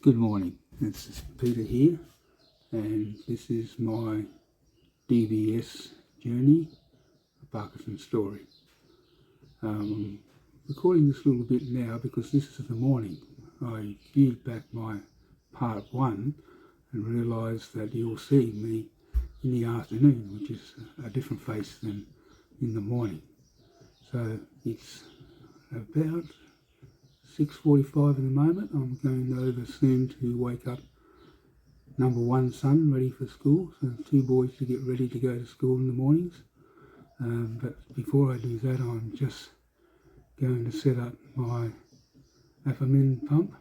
Good morning, this is Peter here, and this is my DBS journey, a Parkinson story. I'm recording this a little bit now because this is the morning. I viewed back my part 1 and realised that you'll see me in the afternoon, which is a different face than in the morning. So it's about 6:45 at the moment. I'm going over soon to wake up number 1 son ready for school, so 2 boys to get ready to go to school in the mornings. But before I do that, I'm just going to set up my Aphamin pump.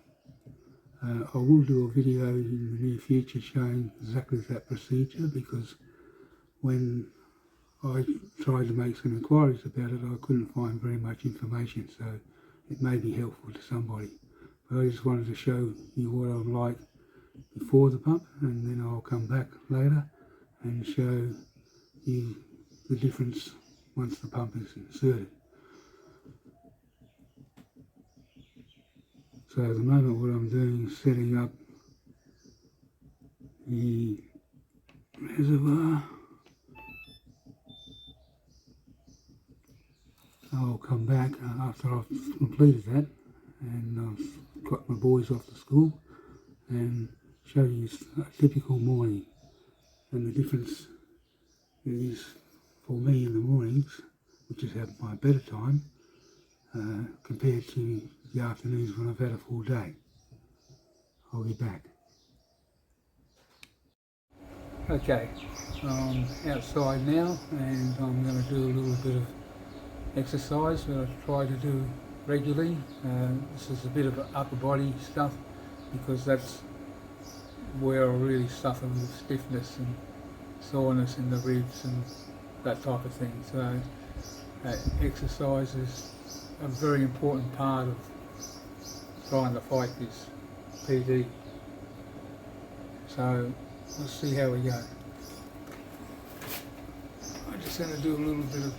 I will do a video in the near future showing exactly that procedure, because when I tried to make some inquiries about it, I couldn't find very much information, so it may be helpful to somebody. But I just wanted to show you what I'm like before the pump, and then I'll come back later and show you the difference once the pump is inserted. So at the moment what I'm doing is setting up the reservoir. I'll come back after I've completed that and I've got my boys off to school and show you a typical morning. And the difference is for me in the mornings, which is at my better time, compared to the afternoons when I've had a full day. I'll be back. Okay, I'm outside now and I'm going to do a little bit of exercise that I try to do regularly. This is a bit of upper body stuff because that's where I really suffer with stiffness and soreness in the ribs and that type of thing. So exercise is a very important part of trying to fight this PD. So let's see how we go. I'm just going to do a little bit of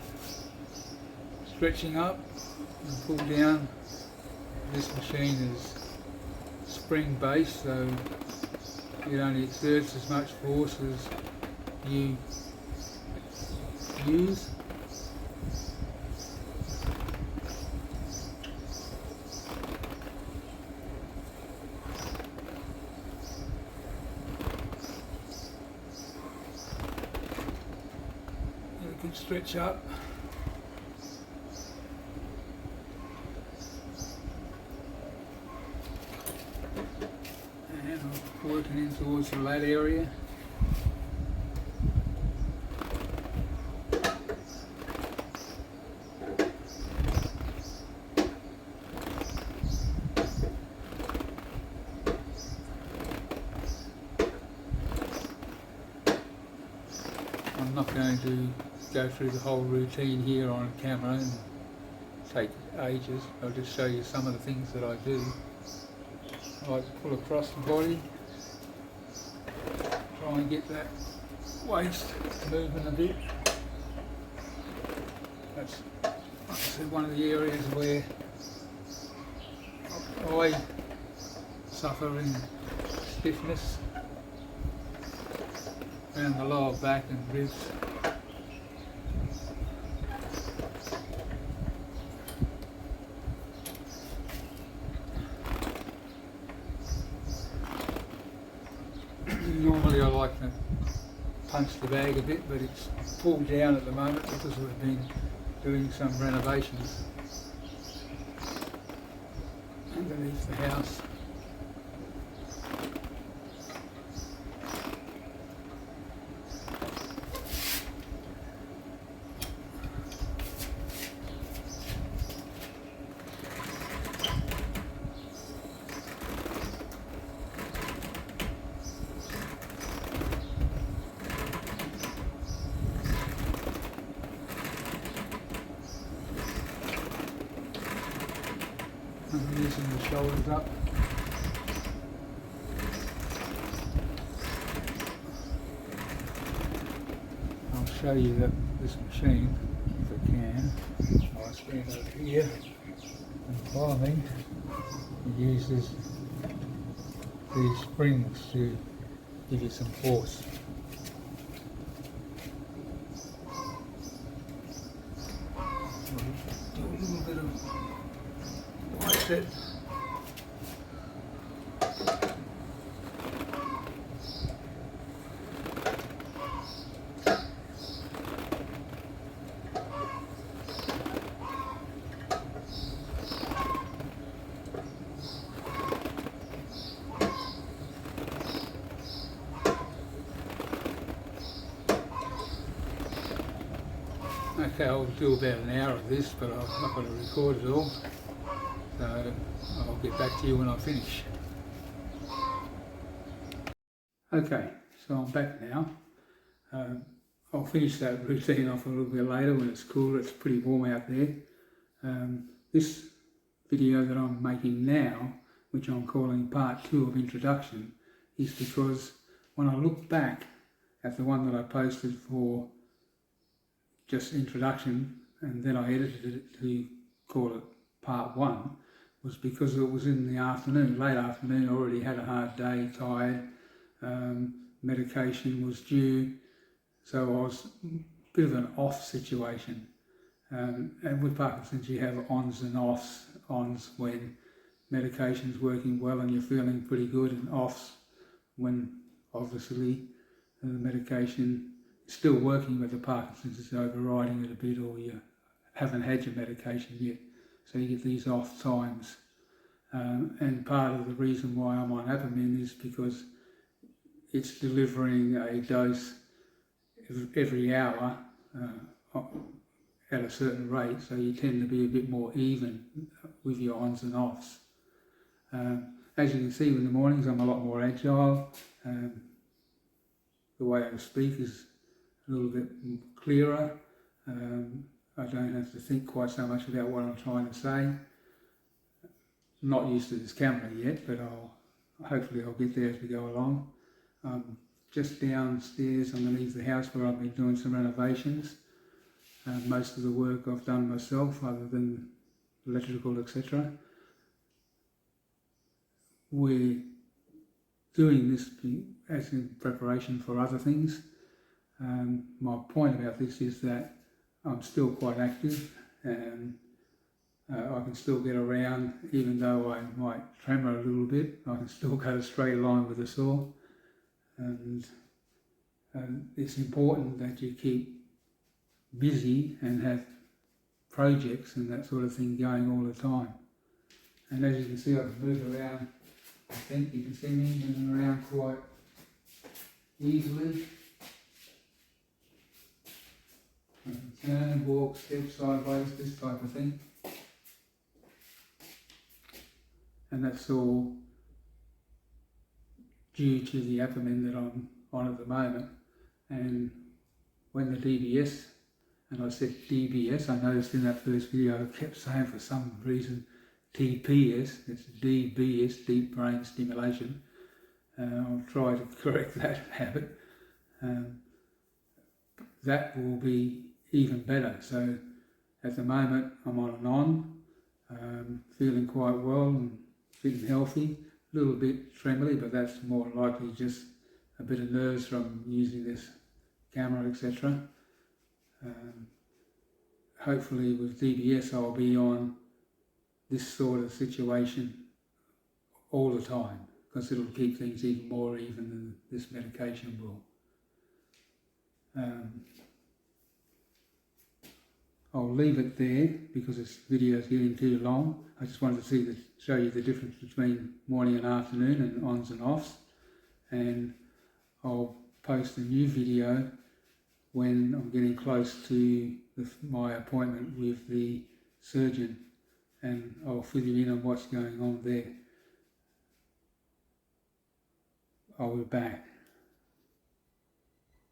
stretching up and pull down. This machine is spring based, so it only exerts as much force as you use. You can stretch up. And I'm working in towards the lat area. I'm not going to go through the whole routine here on camera and take ages. I'll just show you some of the things that I do. I like to pull across the body, try and get that waist moving a bit. That's, like I said, one of the areas where I suffer in stiffness around the lower back and ribs. Normally I like to punch the bag a bit, but it's pulled down at the moment because we've been doing some renovations underneath the house. I'm using the shoulders up. I'll show you this machine, if I can. I'll stand over here and follow me. It uses these springs to give you some force. Do a little bit of bicep. Okay, I'll do about an hour of this, but I'm not going to record it all, so I'll get back to you when I finish. Okay, so I'm back now. I'll finish that routine off a little bit later when it's cooler. It's pretty warm out there. This video that I'm making now, which I'm calling part 2 of introduction, is because when I look back at the one that I posted for just introduction, and then I edited it to call it part 1, was because it was in the afternoon, late afternoon. I already had a hard day, tired, medication was due, so I was a bit of an off situation. And with Parkinson's you have ons and offs. Ons when medication's working well and you're feeling pretty good, and offs when obviously the medication still working, but the Parkinson's is overriding it a bit, or you haven't had your medication yet, so you get these off times. And part of the reason why I'm on Apomin is because it's delivering a dose every hour at a certain rate, so you tend to be a bit more even with your ons and offs. As you can see in the mornings I'm a lot more agile. The way I speak is a little bit clearer. I don't have to think quite so much about what I'm trying to say. I'm not used to this camera yet, but hopefully I'll get there as we go along. Just downstairs underneath the house where I've been doing some renovations. Most of the work I've done myself, other than electrical, etc. We're doing this as in preparation for other things. My point about this is that I'm still quite active, and I can still get around, even though I might tremor a little bit. I can still go a straight line with the saw, and it's important that you keep busy and have projects and that sort of thing going all the time. And as you can see, I can move around. I think you can see me moving around quite easily. I can turn, walk, step sideways, this type of thing. And that's all due to the Apomin that I'm on at the moment. And when the DBS, and I said DBS, I noticed in that first video I kept saying for some reason TPS, it's DBS, deep brain stimulation. I'll try to correct that habit. That will be even better. So at the moment I'm on and on, feeling quite well and fit and healthy, a little bit trembly, but that's more likely just a bit of nerves from using this camera, etc. Hopefully with DBS I'll be on this sort of situation all the time, because it'll keep things even more even than this medication will. I'll leave it there because this video is getting too long. I just wanted to show you the difference between morning and afternoon and ons and offs, and I'll post a new video when I'm getting close to my appointment with the surgeon, and I'll fill you in on what's going on there. I'll be back.